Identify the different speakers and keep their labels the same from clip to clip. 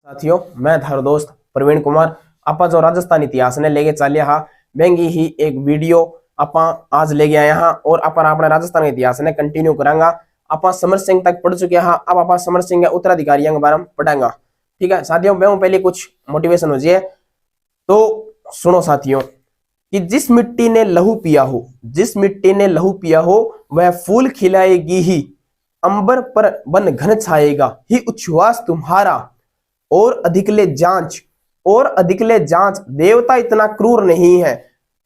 Speaker 1: साथियों, मैं थारो दोस्त प्रवीण कुमार। आपा जो राजस्थान इतिहास ने लेके चलिया हा बेंगी ही एक वीडियो आपा आज ले गया यहाँ और अपन अपने राजस्थान इतिहास ने कंटिन्यू करांगा। आपा समर सिंह तक पढ़ चुके हैं, अब आपा समर सिंह के उत्तराधिकारियों के बारे में पढ़ांगा। ठीक है साथियों, मैं पहले कुछ मोटिवेशन हो जाए तो सुनो साथियों कि जिस मिट्टी ने लहू पिया हो, जिस मिट्टी ने लहू पिया हो वह फूल खिलाएगी ही, अंबर पर वन घन छाएगा ही उच्छ्वास तुम्हारा, और अधिक ले जांच, और अधिक ले जांच, देवता इतना क्रूर नहीं है,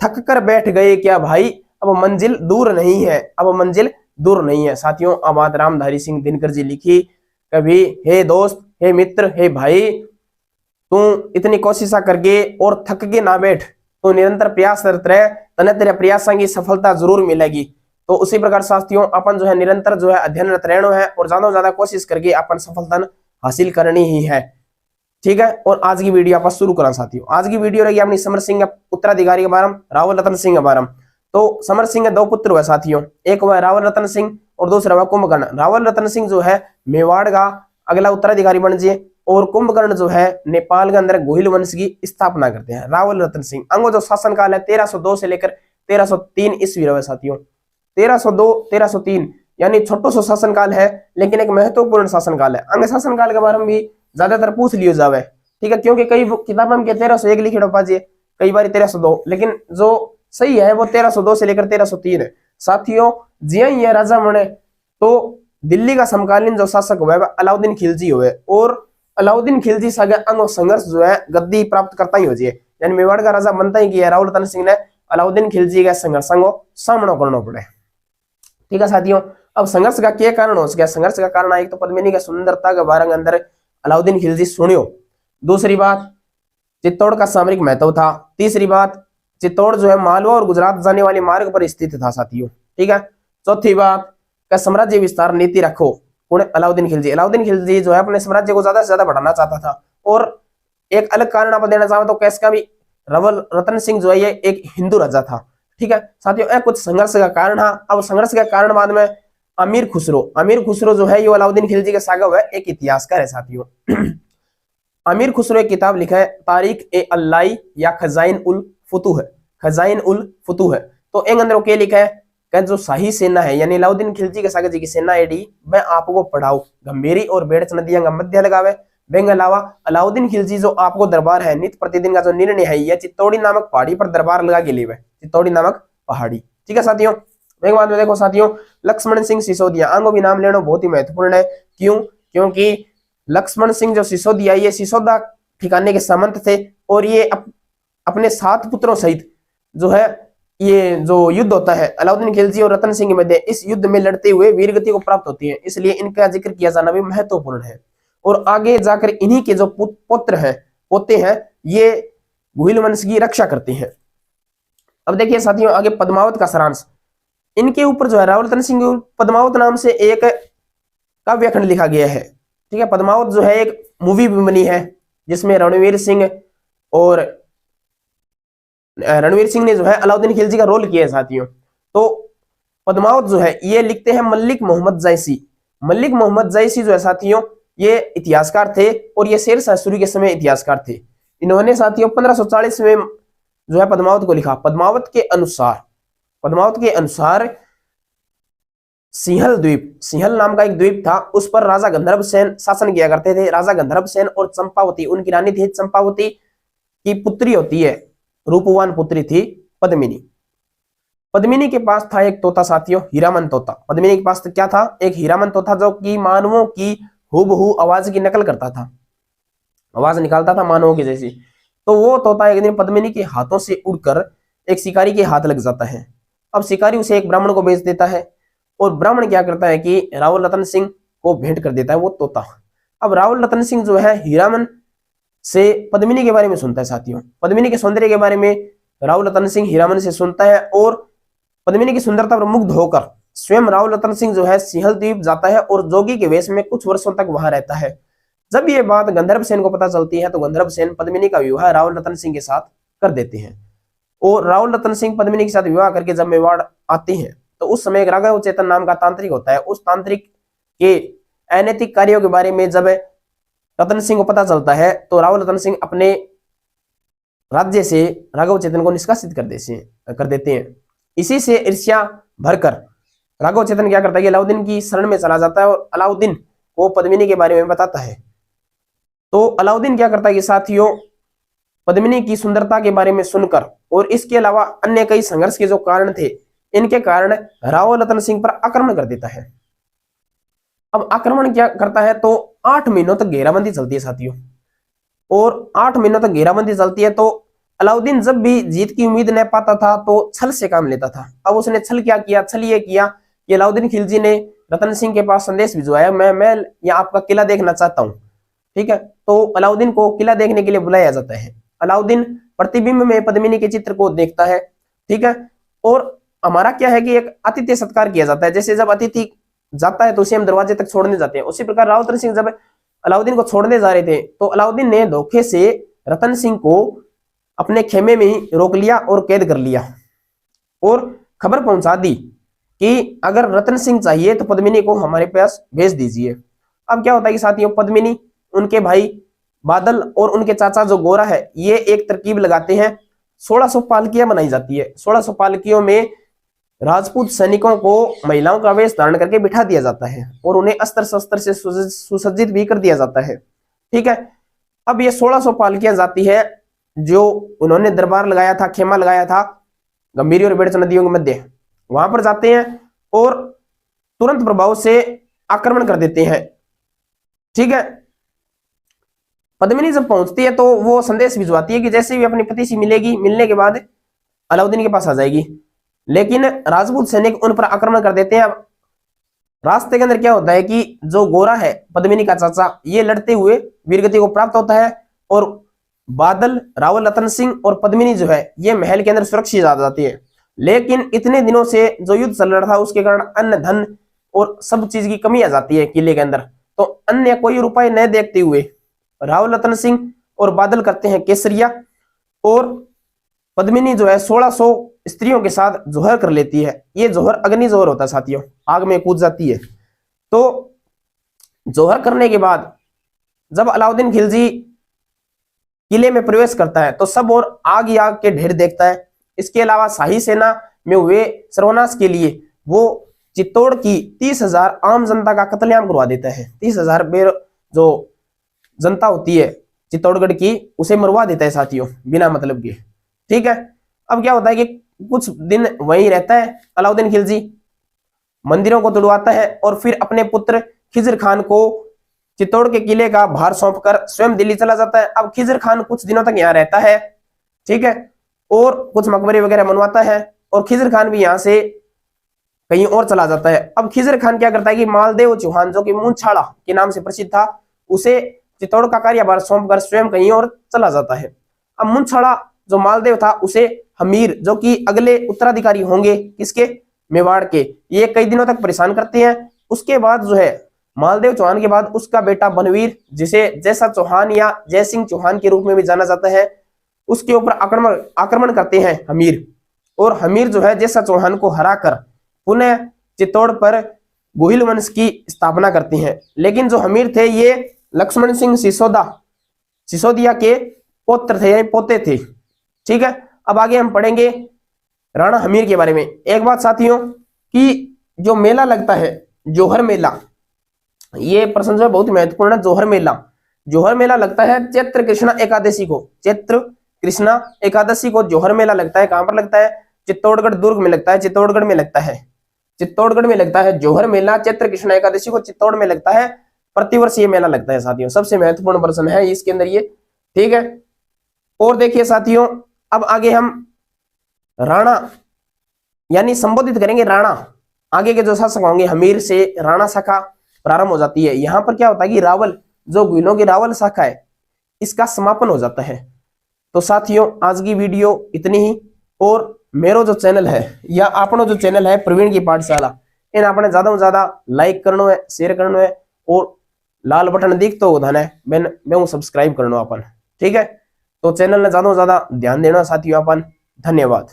Speaker 1: थक कर बैठ गए क्या भाई, अब मंजिल दूर नहीं है, अब मंजिल दूर नहीं है। साथियों, अब बात रामधारी सिंह दिनकर जी लिखी कभी, हे दोस्त, हे मित्र, हे भाई, तू इतनी कोशिशा करके और थक के ना बैठ, तो निरंतर प्रयास करते रहे, तने तेरे प्रयासों की सफलता जरूर मिलेगी। तो उसी प्रकार साथियों अपन जो है निरंतर जो है अध्ययनरत रहना है और ज्यादा से ज्यादा कोशिश करके अपन सफलता हासिल करनी ही है। ठीक है, और आज की वीडियो आप शुरू करा साथियों। आज की वीडियो रही अपनी समर सिंह उत्तराधिकारी के बारे में, रावल रतन सिंह के बारे में। तो समर सिंह के दो पुत्र हुए साथियों, एक हुआ रावल रतन सिंह और दूसरा हुआ कुंभकर्ण। रावल रतन सिंह जो है मेवाड़ का अगला उत्तराधिकारी बन जाए और कुंभकर्ण जो है नेपाल के अंदर गोहिल वंश की स्थापना करते हैं। रावल रतन सिंह अंगो जो शासन काल है 1302 से लेकर 1303 ईस्वी रहे साथियों। 1302 1303 यानी छोटो सो शासन काल है, लेकिन एक महत्वपूर्ण शासन काल है। अंग शासन काल के बारे में भी ज्यादातर पूछ लियो जावे, ठीक है, क्योंकि कई किताबों में 1301 लिखे पाजे, कई बार 1302, लेकिन जो सही है वो 1302 से लेकर 1303 है। साथियों, जिया ये राजा बने तो दिल्ली का समकालीन जो शासक हुआ है अलाउद्दीन खिलजी हुए, और अलाउद्दीन खिलजी सगे अंग संघर्ष जो है गद्दी प्राप्त करता ही हो जाए, यानी मेवाड़ का राजा बनता ही किया रावल रतन सिंह ने अलाउद्दीन खिलजी के संघर्षों को सामना करना पड़े। ठीक है साथियों, अब संघर्ष का क्या कारण हो सके? संघर्ष का कारण एक तो पद्मिनी की सुंदरता के बारे में अंदर अलाउद्दीन खिलजी सुनियो। दूसरी बात, चित्तौड़ का सामरिक महत्व था। तीसरी बात, चित्तौड़ जो है मालवा और गुजरात जाने वाले मार्ग पर स्थित था साथियों। ठीक है, चौथी बात का साम्राज्य विस्तार नीति रखो पुणे अलाउद्दीन खिलजी। अलाउद्दीन खिलजी जो है अपने साम्राज्य को ज्यादा से ज्यादा बढ़ाना चाहता था। और एक अलग कारण आप देना चाहो तो कैस का भी रावल रतन सिंह जो है ये एक हिंदू राजा था। ठीक है साथियों, यह कुछ संघर्ष का कारण है। अब संघर्ष का कारण बाद में अमीर खुसरो जो है ये अलाउद्दीन खिलजी के सागा हुआ एक इतिहासकार है साथियों। अमीर खुसरो एक किताब लिखा है तारीख ए अल्लाई या खजाइन उल फुतूह है, खजाइन उल फुतूह है। तो एक अंदर क्या लिखा है कि जो शाही सेना है यानी अलाउद्दीन खिलजी के सागा जी की सेना एडी मैं आपको पढ़ाऊ गंभीरी और बेड़च नदियां का मध्य लगावे। बेंग अलावा अलाउद्दीन खिलजी जो आपको दरबार है नित्य प्रतिदिन का जो निर्णय है यह चित्तौड़ी नामक पहाड़ी पर दरबार लगा के लिए चित्तौड़ी नामक पहाड़ी। ठीक है साथियों, एक बात में देखो साथियों, लक्ष्मण सिंह सिसोदिया आंगो भी नाम लेना बहुत ही महत्वपूर्ण है। क्यों? क्योंकि लक्ष्मण सिंह जो सिसोदिया ये सिसोदा ठिकाने के सामंत थे और ये अपने 7 पुत्रों सहित जो है ये जो युद्ध होता है अलाउद्दीन खिलजी और रतन सिंह के मध्य, इस युद्ध में लड़ते हुए वीरगति को प्राप्त होती है, इसलिए इनका जिक्र किया जाना भी महत्वपूर्ण है। और आगे जाकर इन्हीं के जो पुत्र हैं पोते हैं ये गोहिल वंश की रक्षा करते हैं। अब देखिए साथियों आगे पद्मावत का सारांश, इनके ऊपर जो है रावल रतन सिंह पद्मावत नाम से एक काव्य खंड लिखा गया है। ठीक है, पद्मावत जो है एक मूवी भी बनी है जिसमें रणवीर सिंह ने जो है अलाउद्दीन खिलजी का रोल किया है साथियों। तो पद्मावत जो है ये लिखते हैं मल्लिक मोहम्मद जायसी। मल्लिक मोहम्मद जायसी जो है साथियों ये इतिहासकार थे और ये शेर शाह सूरी के समय इतिहासकार थे। इन्होंने साथियों 1540 में जो है पद्मावत को लिखा। पद्मावत के अनुसार सिंहल नाम का एक द्वीप था, उस पर राजा गंधर्व सेन शासन किया करते थे। राजा गंधर्व सेन और चंपावती उनकी रानी थी। चंपावती की पुत्री होती है, रूपवान पुत्री थी पद्मिनी। पद्मिनी के पास था एक तोता साथियों, हीरामन तोता। पद्मिनी के पास तो क्या था? एक हीरामन तोता जो कि मानवों की हूबहू आवाज की नकल करता था, आवाज निकालता था मानवों की जैसी। तो वो तोता एक दिन पद्मिनी के हाथों से उड़कर एक शिकारी के हाथ लग जाता है। अब शिकारी उसे एक ब्राह्मण को बेच देता है और ब्राह्मण क्या करता है कि रावल रतन सिंह को भेंट कर देता है वो तोता। अब रावल रतन सिंह जो है हीरामन से पद्मिनी के बारे में सुनता है साथियों, पद्मिनी के सौंदर्य के बारे में रावल रतन सिंह हीरामन से सुनता है और पद्मिनी की सुंदरता पर मुग्ध होकर स्वयं रावल रतन सिंह जो है सिंहल द्वीप जाता है और जोगी के वेश में कुछ वर्षों तक वहां रहता है। जब ये बात गंधर्व सेन को पता चलती है तो गंधर्व सेन पद्मिनी का विवाह रावल रतन सिंह के साथ कर देते हैं। और रावल रतन सिंह पद्मिनी के साथ विवाह करके जब मेवाड़ आते हैं तो उस समय एक राघव चेतन नाम का तांत्रिक होता है। उस तांत्रिक के अनैतिक कार्यों के बारे में जब रतन सिंह को पता चलता है तो राव रतन सिंह अपने राज्य से राघव चेतन को निष्कासित कर देते हैं। इसी से ईर्ष्या भरकर राघव चेतन क्या करता है कि अलाउद्दीन की शरण में चला जाता है और अलाउद्दीन को पद्मिनी के बारे में बताता है। तो अलाउद्दीन क्या करता है कि साथियों, पद्मिनी की सुंदरता के बारे में सुनकर और इसके अलावा अन्य कई संघर्ष के जो कारण थे, इनके कारण राव रतन सिंह पर आक्रमण कर देता है। अब आक्रमण क्या करता है तो 8 महीनों तक घेराबंदी चलती है साथियों, और 8 महीनों तक घेराबंदी चलती है। तो अलाउद्दीन जब भी जीत की उम्मीद न पाता था तो छल से काम लेता था। अब उसने छल क्या किया, छल ये किया कि अलाउद्दीन खिलजी ने रतन सिंह के पास संदेश भिजवाया, मैं या आपका किला देखना चाहता हूँ। ठीक है, तो अलाउद्दीन को किला देखने के लिए बुलाया जाता है। अलाउद्दीन प्रतिबिंब में पद्मिनी के चित्र को देखता है। ठीक है, और हमारा क्या है कि एक आतिथ्य सत्कार किया जाता है। जैसे जब अतिथि जाता है तो उसे हम दरवाजे तक छोड़ने जाते हैं, उसी प्रकार राव रतन सिंह जब अलाउद्दीन को छोड़ने जा रहे थे तो अलाउद्दीन ने धोखे से रतन सिंह को अपने खेमे में ही रोक लिया और कैद कर लिया और खबर पहुंचा दी कि अगर रतन सिंह चाहिए तो पद्मिनी को हमारे पास भेज दीजिए। अब क्या होता है कि साथियों, पद्मिनी, उनके भाई बादल और उनके चाचा जो गोरा है, ये एक तरकीब लगाते हैं। 1600 पालकियां बनाई जाती है। 1600 पालकियों में राजपूत सैनिकों को महिलाओं का वेश धारण करके बिठा दिया जाता है और उन्हें अस्त्र शस्त्र से सुसज्जित भी कर दिया जाता है। ठीक है, अब ये 1600 पालकियां जाती है जो उन्होंने दरबार लगाया था, खेमा लगाया था गंभीरी और बेड़च नदियों के मध्य, वहां पर जाते हैं और तुरंत प्रभाव से आक्रमण कर देते हैं। ठीक है, पद्मिनी जब पहुंचती है तो वो संदेश भिजवाती है कि जैसे भी अपनी पति से मिलेगी, मिलने के बाद अलाउद्दीन के पास आ जाएगी। लेकिन राजपूत सैनिक उन पर आक्रमण कर देते हैं। अब रास्ते के अंदर क्या होता है कि जो गोरा है, पद्मिनी का चाचा, ये लड़ते हुए वीरगति को प्राप्त होता है और बादल, राव रतन सिंह और पद्मिनी जो है ये महल के अंदर सुरक्षित आ जाती है। लेकिन इतने दिनों से जो युद्ध चल रहा था उसके कारण अन्न धन और सब चीज की कमी आ जाती है किले के अंदर। तो अन्य कोई उपाय न देखते हुए राव रतन सिंह और बादल करते हैं केसरिया और पद्मिनी जो है 1600 स्त्रियों के साथ जोहर कर लेती है। ये जोहर अग्नि जोहर होता है साथियों, आग में कूद जाती है। तो जोहर करने के बाद जब अलाउद्दीन खिलजी किले में प्रवेश करता है तो सब और आग ही आग के ढेर देखता है। इसके अलावा शाही सेना में हुए सर्वनाश के लिए वो चित्तौड़ की 30,000 आम जनता का कत्लेआम करवा देता है। 30,000 जो जनता होती है चित्तौड़गढ़ की, उसे मरवा देता है साथियों, बिना मतलब के। ठीक है, अब क्या होता है कि कुछ दिन वहीं रहता है अलाउद्दीन खिलजी, मंदिरों को तुड़वाता है और फिर अपने पुत्र खिजर खान को चित्तौड़ के किले का भार सौंपकर स्वयं दिल्ली चला जाता है। अब खिजर खान कुछ दिनों तक यहाँ रहता है। ठीक है, और कुछ मकबरे वगैरह बनवाता है और खिजर खान भी यहाँ से कहीं और चला जाता है। अब खिजर खान क्या करता है कि मालदेव चौहान जो कि मूंछाड़ा के नाम से प्रसिद्ध था, उसे चित्तौड़ का कार्यभार सौंपकर स्वयं कहीं और चला जाता है। अब मूंछाड़ा जो मालदेव था उसे हमीर, जो कि अगले उत्तराधिकारी होंगे किसके, मेवाड़ के, ये कई दिनों तक परेशान करते हैं। उसके बाद जो है मालदेव चौहान के बाद उसका बेटा बनवीर, जिसे जैसा चौहान या जयसिंह चौहान के रूप में भी जाना जाता है, उसके ऊपर आक्रमण करते हैं हमीर। और हमीर जो है जैसा चौहान को हराकर पुनः चित्तौड़ पर गोहिल वंश की स्थापना करते हैं। लेकिन जो हमीर थे ये लक्ष्मण सिंह सिसोदिया के पुत्र थे, पोते थे। ठीक है, अब आगे हम पढ़ेंगे राणा हमीर के बारे में। एक बात साथियों कि जो मेला लगता है जोहर मेला, ये प्रश्न जो है बहुत महत्वपूर्ण है। जोहर मेला लगता है चैत्र कृष्णा एकादशी को। चैत्र कृष्णा एकादशी को जोहर मेला लगता है। कहां पर लगता है? चित्तौड़गढ़ दुर्ग में लगता है। चित्तौड़गढ़ में लगता है जोहर मेला। चैत्र कृष्णा एकादशी को चित्तौड़ में लगता है। प्रतिवर्ष ये मेला लगता है साथियों। सबसे महत्वपूर्ण प्रश्न है इसके अंदर ये। ठीक है, और देखिए साथियों, अब आगे हम राणा यानी संबोधित करेंगे राणा। आगे के जो शासक होंगे हमीर से राणा शाखा प्रारंभ हो जाती है। यहां पर क्या होता है कि रावल, जो गुइलों की रावल शाखा है, इसका समापन हो जाता है। तो साथियों आज की वीडियो इतनी ही। और मेरो जो चैनल है या आपनो जो चैनल है प्रवीण की पाठशाला, इन आपने ज्यादा से ज्यादा लाइक करना है, शेयर करना है और लाल बटन दिख तो होता है मैं सब्सक्राइब करना अपन। ठीक है, तो चैनल ने ज्यादा से ज्यादा ध्यान देना साथियों अपन। धन्यवाद।